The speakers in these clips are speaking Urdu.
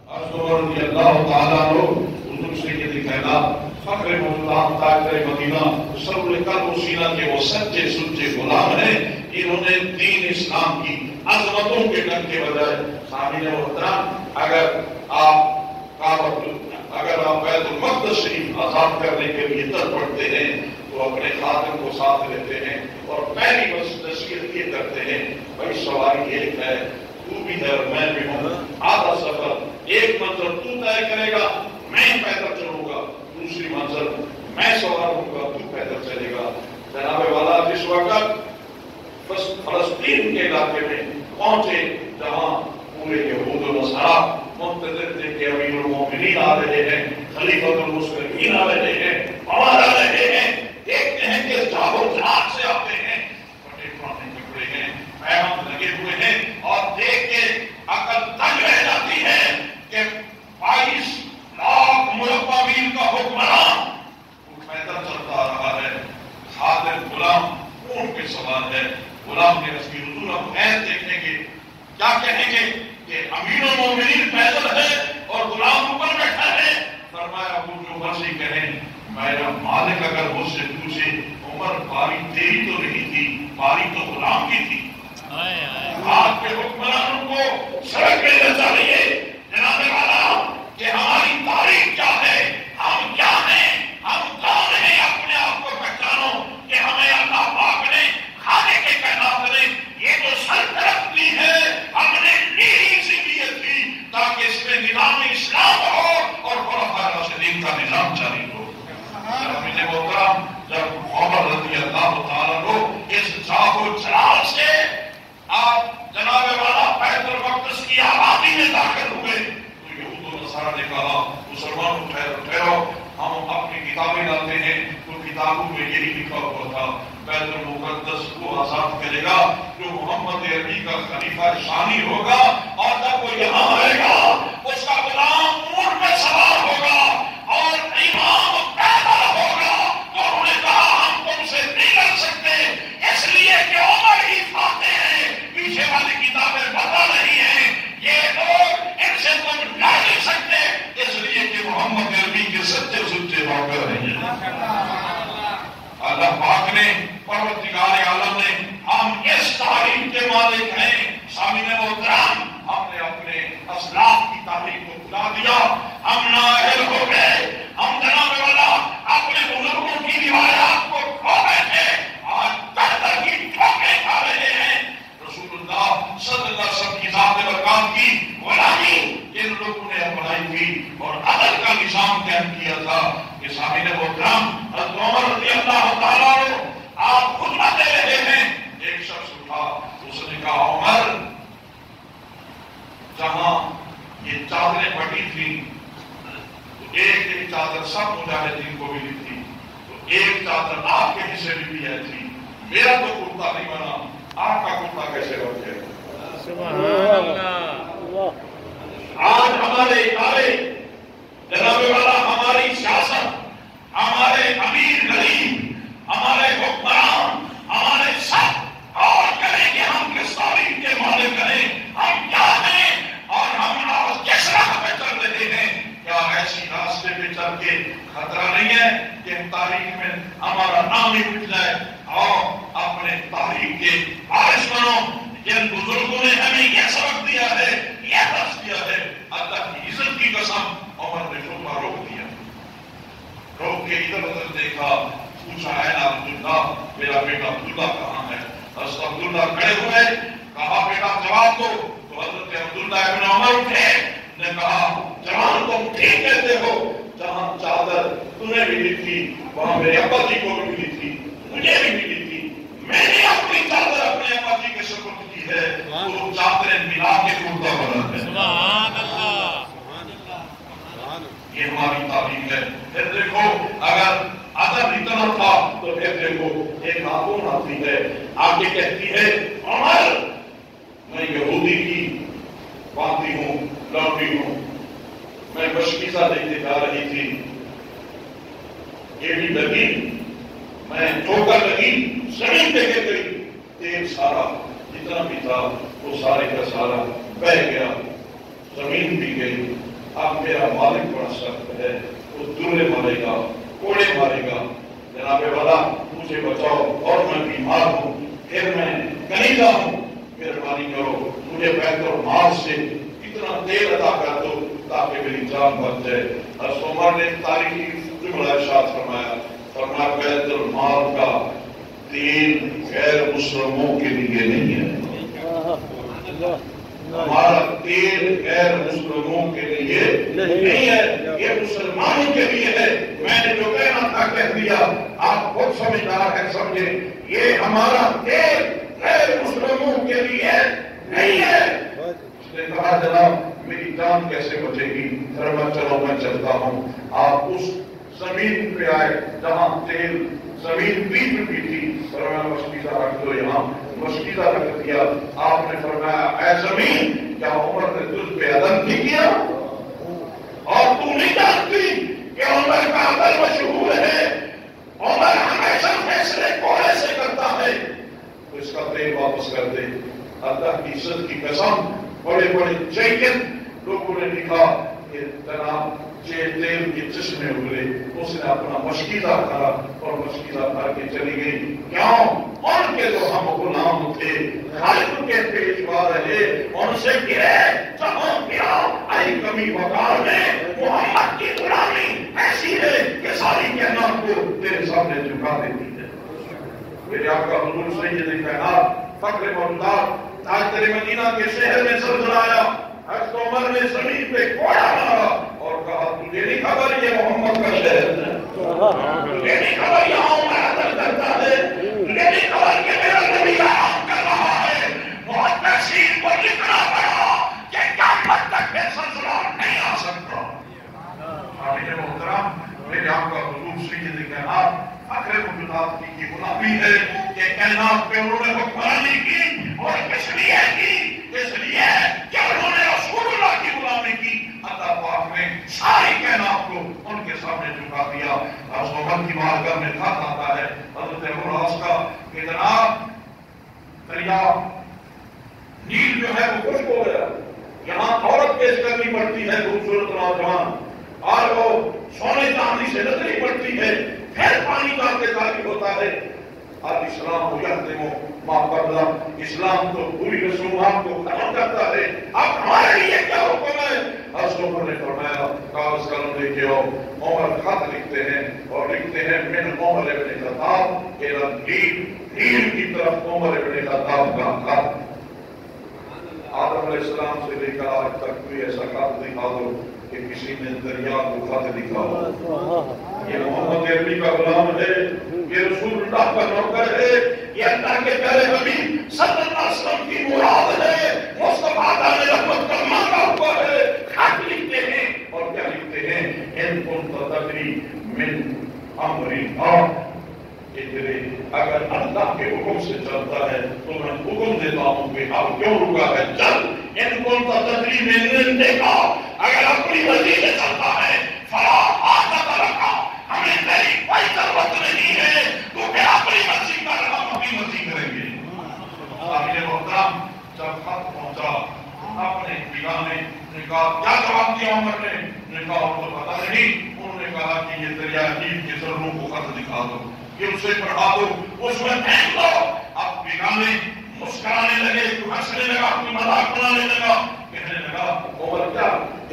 رضی اللہ تعالیٰ عنہ حضور سے یہ دکھانا فخر موجودات تاجر مدینہ سرور قلب و سینہ کے وہ سچے سچے غلام ہیں. انہوں نے دین اسلام کی عظمتوں کے ڈنکے بجائے. سامعین محترم اگر آپ بیت المقدس شریف آزاد کرنے کے لیے تر پڑتے ہیں تو اپنے خادم کو ساتھ لیتے ہیں اور پہلی نصیحت یہ کرتے ہیں بھائی سواری ایک ہے, تو بھی ہے اور میں بھی ہوں, آدھا سفر ایک منزل تو طے کرے گا, میں پیدل چلوں گا, دوسری منزل میں سوار ہوں گا, تو پیدل چلے گا. جناب والا جس وقت فلسطین کے علاقے میں پہنچے جہاں پورے یہود و نصارا منتظر تھے کہ امیر المومنین آ رہے ہیں, خلیفۃ المسلمین آ رہے ہیں, عمر آ رہے ہیں, دیکھتے ہیں کہ جاہو جہاز سے آتے ہیں, بڑے پرانے کپڑے ہیں, پیغام لگے ہوئے ہیں, اور دیکھ کے عقل تنگ رہ جاتی ہے کہ 22 لاکھ مربع میل کا حکمران وہ پیدل چلتا آ رہا ہے, خادم غلام اونٹ پہ سوار ہے. غلام نے اس کی حضور اب خیر دیکھیں گے, کیا کہیں گے کہ امیر المومنین پیدل ہے اور غلام اوپر بیٹھا ہے. فرمایا وہ جو مرضی کہیں, میرا مالک اگر مجھ سے پوچھے عمر باری تیری تو نہیں تھی, باری تو غلام کی تھی. آپ کے حکمرانوں کو سڑک پہ لے چاہیے جناب والا کہ ہماری تاریخ کیا ہے, ہم کیا ہیں, ہم کون ہیں, اپنے آپ کو پہچانو کہ ہمیں اللہ پاک نے کھانے کے کائنات نے یہ جو سرپرست لی ہے ہم نے لی اسی لیے تھی تاکہ اس میں نظام اسلام ہو اور خلفائے راشدین کا نظام جاری ہو. جب عمر رضی اللہ تعالیٰ کو اس جاہو جلال سے آپ جناب والا بیت المقدس کی آبادی میں داخل ہوئے تو یہود و نصارا نے کہا مسلمانوں ٹھہرو, ہم اپنی کتابیں لاتے ہیں تو کتابوں میں یہی لکھا ہوا تھا بیت المقدس کو آزاد کرے گا جو محمد عربی کا خلیفہ ثانی ہوگا, اور جب وہ یہاں آئے گا اس کا غلام اونٹ پہ سوار ہوگا اور امام پیدل ہوگا. اور انہوں نے کہا ہم تم سے نہیں لڑ سکتے اس لیے کہ عمر ہی فاتح ہیں, پیچھے والی کتابیں بتا رہی ہیں یہ لوگ ان سے تم لڑ نہیں سکتے اس لیے کہ محمد عربی کے سچے سچے واقع ہیں. اللہ پاک نے پروردگار عالم نے ہم اس تاریخ کے مالک ہیں. سامعین محترم ہم نے اپنے اسلاف کی تاریخ کو بھلا دیا, ہم نااہل ہو گئے, ہم جناب والا اپنے بزرگوں کی روایات کو کھو بیٹھے, آج بہتر کی ٹھوکریں کھا رہے ہیں. رسول اللہ صلی اللہ علیہ وسلم کی ذات برکات کی غلامی ان لوگوں نے اپنائی تھی اور عدل کا نظام قائم کیا تھا. کہ سامعین محترم حضرت عمر رضی اللہ تعالیٰ عنہ آپ خطبہ دے رہے ہیں, ایک شخص اٹھا, اس نے کہا عمر جہاں یہ چادریں پھٹی تھیں تو ایک چادر سب مجاہدین کو ملی تھی, تو ایک چادر آپ کے حصے میں بھی ہے تھی, میرا تو کرتا نہیں بنا, آپ کا کرتا کیسے بن گیا؟ سبحان اللہ. آج ہمارے ادارے جناب والا, ہماری سیاست, ہمارے امیر غریب, ہمارے حکمران, ہمارے سب اور کریں کہ ہم کس تاریخ کے مالک کریں, ہم کیا ہیں اور ہم آج کس راہ پہ چل رہے ہیں. کیا ایسی راستے پہ چل کے خطرہ نہیں ہے کہ تاریخ میں ہمارا نام ہی مٹ جائے؟ اور اپنے تاریخ کے وارث بنو. جن بزرگوں نے ہمیں یہ سبق دیا ہے, یہ درس دیا ہے, اللہ کی عزت کی قسم عمر نے خطبہ روک دیا, روک کے ادھر ادھر دیکھا, پوچھا ہے عبداللہ میرا بیٹا عبداللہ کہاں ہے؟ حضرت عبداللہ کھڑے ہوئے, کہا بیٹا جواب دو. تو حضرت عبداللہ ابن عمر اٹھے, نے کہا جوان تم ٹھیک کہتے ہو, جہاں چادر تمہیں ملی تھی وہاں میرے ابا جی کو بھی ملی تھی, مجھے بھی ملی تھی, میں نے اپنی چادر اپنے ابا جی کے سپرد کی ہے, وہ چادریں ملا کے کرتا بنا ہے. سبحان اللہ. یہ ہماری تعلیم ہے. پھر دیکھو اگر ادب اتنا تھا تو پھر دیکھو ایک خاتون آتی ہے, آگے کہتی ہے عمر میں یہودی کی باندھی ہوں, لوٹی ہوں, میں بشکیزہ دیکھتے جا رہی تھی, یہ بھی لگی, میں ٹھوکر لگی, زمین پہ گر گئی, تیل سارا جتنا بھی تھا وہ سارے کا سارا بہ گیا, زمین بھی گئی, اب میرا مالک بڑا سخت ہے، وہ درے مارے گا، کوڑے مارے گا، جناب والا مجھے بچاؤ، اور میں بیمار ہوں، پھر میں کنیزا ہوں، مہربانی کرو مجھے بیت المال سے اتنا تیل عطا کر دو تاکہ میری جان بچ جائے۔ حضرت عمر نے تاریخی جملہ ارشاد فرمایا بیت المال کا تیل غیر مسلموں کے لیے نہیں ہے، ہمارا تیل غیر مسلموں کے لیے نہیں ہے، یہ مسلمانوں کے لیے ہے۔ میں نے جو کہنا تھا کہہ دیا، آپ خود سمجھدار ہیں، سمجھے یہ ہمارا تیل غیر مسلموں کے لیے نہیں ہے۔ اس نے کہا جناب میری جان کیسے بچے گی؟ فرمایا چلو میں چلتا ہوں۔ آپ اس زمین پہ آئے جہاں تیل زمین پیٹ بھی تھی، فرمایا مشکیزہ رکھ دو یہاں، مشکیزہ رکھ دیا۔ آپ نے فرمایا اے زمین کیا عمر نے تجھ پہ عدل نہیں کیا؟ اور تو نہیں جانتی کہ عمر کا عدل مشہور ہے، عمر ہمیشہ فیصلے کوڑے سے کرتا ہے، تو اس کا تیل واپس کر دے۔ اللہ کی عزت کی قسم بڑے بڑے جیکت لوگوں نے لکھا کہ جناب یہ تیل کے چشمے اگلے، اس نے اپنا مشکیزہ کرا اور مشکیزہ کر کے چلی گئی۔ کیوں؟ ان کے جو ہم غلام تھے، خالق کے پیشوا رہے، ان سے گرے جہاں گرا۔ ای کمی وقار میں محمد کی غلامی ایسی ہے کہ ساری کائنات کو تیرے سامنے جھکا دیتی ہے۔ میرے آقا حضور سید کائنات فخر موجودات تاجدار مدینہ کے شہر میں زلزلہ آیا، حضرت عمر نے زمین پہ کوڑا مارا اور کہا تجھے نہیں خبر یہ محمد کا شہر ہے؟ تجھے نہیں خبر یہاں عمر عدل کرتا ہے؟ تجھے نہیں خبر کہ میرا نبی آرام کر رہا ہے؟ محدثین کو لکھنا پڑا کہ قیامت تک پھر زلزلہ نہیں آ سکتا۔ حاضرین محترم، میرے آقا حضور سید کائنات فخر موجودات کی غلامی ہے کہ کائنات پہ انہوں نے حکمرانی کی، اور کس لیے کی؟ اس لیے کہ انہوں نے رسول اللہ کی غلامی کی۔ اللہ پاک نے ساری کائنات کو ان کے سامنے جھکا دیا۔ حضرت عمر کی بارگاہ میں خط آتا ہے حضرت عمر کا کہ جناب دریا نیل جو ہے وہ خشک ہو گیا، یہاں عورت پیش کرنی پڑتی ہے خوبصورت نوجوان، اور وہ سونے چاندی سے نظری پڑتی ہے، پھر پانی کا انتظار ہوتا ہے۔ اب اسلام ہو جاتے ہو ماں قبلہ، اسلام تو پوری رسومات کو ختم کرتا ہے، اب ہمارے لیے کیا حکم ہے؟ حضرت عمر نے فرمایا کاغذ قلم لے کے آؤ۔ عمر خط لکھتے ہیں اور لکھتے ہیں من عمر ابن خطاب الی النیل، نیل کی طرف عمر ابن خطاب کا خط۔ آدم علیہ السلام سے لے کر آج تک کوئی ایسا خط دکھا دو کہ کسی نے دریا کو خط لکھا ہو؟ یہ محمد عربی کا غلام ہے، یہ رسول اللہ کا نوکر ہے، یہ اللہ کے پیارے حبیب صلی اللہ علیہ وسلم کی مراد ہے، مصطفیٰ علیہ رحمت کا مانگا ہوا ہے۔ خط لکھتے ہیں اور کیا لکھتے ہیں؟ ان کنت تدری من امر اللہ، اگر اللہ کے حکم سے چلتا ہے تو میں حکم دیتا ہوں کہ اب کیوں رکا ہے؟ چل۔ ان کنت تدری من دیکھا، اگر اپنی مرضی سے چلتا ہے فلا عادت رکھا، ہمیں تیری کوئی ضرورت نہیں ہے، تو پھر اپنی مرضی کر، ہم اپنی مرضی کریں گے۔ حاضرین محترم، جب خط پہنچا اپنے بیگانے نے کہا کیا جواب دیا عمر نے کہا ان کو پتا نہیں، انہوں نے کہا کہ یہ دریا نیل کے ذروں کو خط دکھا دو، یہ اسے پڑھا دو، اس میں پھینک دو۔ اب بیگانے مسکرانے لگے، ہنسنے لگا، اپنی مذاق بنانے لگا، کہنے لگا عمر کیا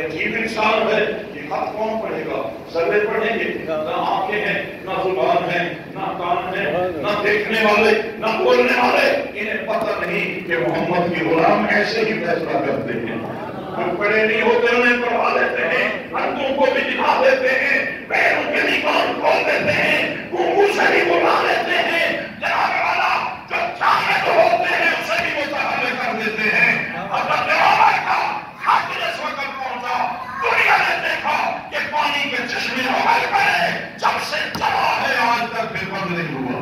عجیب انسان ہے، یہ خط کون پڑھے گا؟ ذرے پڑھیں گے، نہ آنکھیں ہیں، نہ زبان ہے، نہ کان ہے، نہ دیکھنے والے، نہ بولنے والے، انہیں پتہ نہیں کہ محمد کی غلام ایسے ہی فیصلہ کرتے ہیں۔ جو پڑھے نہیں ہوتے انہیں پڑھا دیتے ہیں، اندھوں کو بھی دکھا دیتے ہیں، پیروں کے نکال کھول دیتے ہیں، گونگو سے بھی بلا لیتے ہیں، جناب والا جو جاہل ہوتے ہیں اسے بھی متحرک کر دیتے ہیں۔ حضرت عمر کا خط اس وقت پہنچا، دنیا نے دیکھا کہ پانی کے چشمے عمل کرے، جب سے چلا ہے آج تک پھر بند نہیں ہوا۔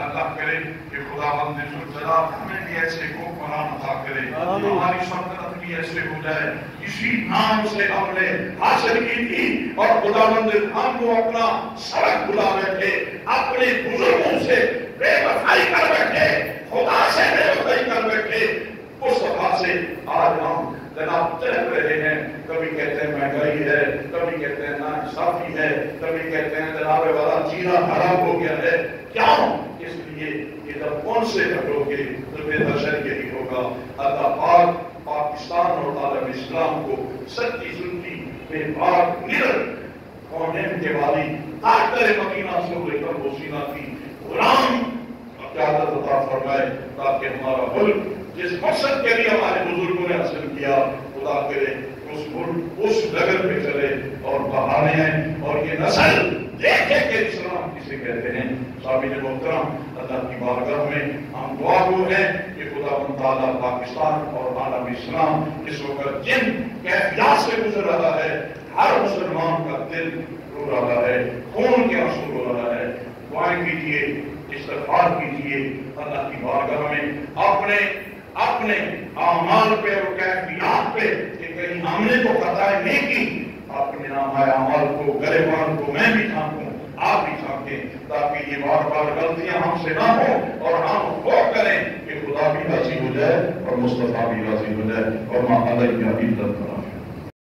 اللہ کرے کہ خدا بند سلسلہ ہمیں بھی ایسے حکمران عطا کرے، ہماری سلطنت بھی ایسے ہو جائے۔ اسی نام سے ہم نے حاصل کی تھی اور خدا بند ہم کو اپنا سبق بلا بیٹھے، اپنے بزرگوں سے بے وفائی کر بیٹھے، خدا سے بے وفائی کر بیٹھے، اس وجہ سے آج ہم جناب تڑپ رہے ہیں، کبھی کہتے ہیں مہنگائی ہے، کبھی کہتے ہیں ناانصافی ہے، کبھی کہتے ہیں جناب والا جینا حرام ہو گیا ہے. کیوں؟ اس لیے کہ جب کون سے ہٹو گے تو بے حشر یہی ہوگا. اللہ پاک پاکستان اور عالم اسلام کو سچی سنتی بے پاک نر کونین کے والی طاقت مکینہ سے لے کر وسیلہ کی غلام قیادت عطا فرمائے، تاکہ ہمارا ملک جس مقصد کے لیے ہمارے بزرگوں نے حاصل کیا خدا کرے اس ملک اس ڈگر پہ چلے اور بہانے ہیں اور یہ نسل دیکھے کہ اسلام کسے کہتے ہیں. سامعین محترم، اللہ کی بارگاہ میں ہم دعا گو ہیں کہ خدا تعالیٰ پاکستان اور عالم اسلام اس وقت جن کیفیات سے گزر رہا ہے، ہر مسلمان کا دل رو رہا ہے، خون کے آنسو رو رہا ہے. دعائیں کیجیے، استغفار کیجیے اللہ کی بارگاہ میں اپنے اعمال پہ اور کیفیات پہ کہ کہیں ہم نے تو خطائیں نہیں کی. اپنے اعمال کو گریبان کو میں بھی جھانکوں، آپ بھی جھانکیں، تاکہ یہ بار بار غلطیاں ہم سے نہ ہوں اور ہم غور کریں کہ خدا بھی راضی ہو جائے اور مصطفیٰ بھی راضی ہو جائے اور ماں علیہ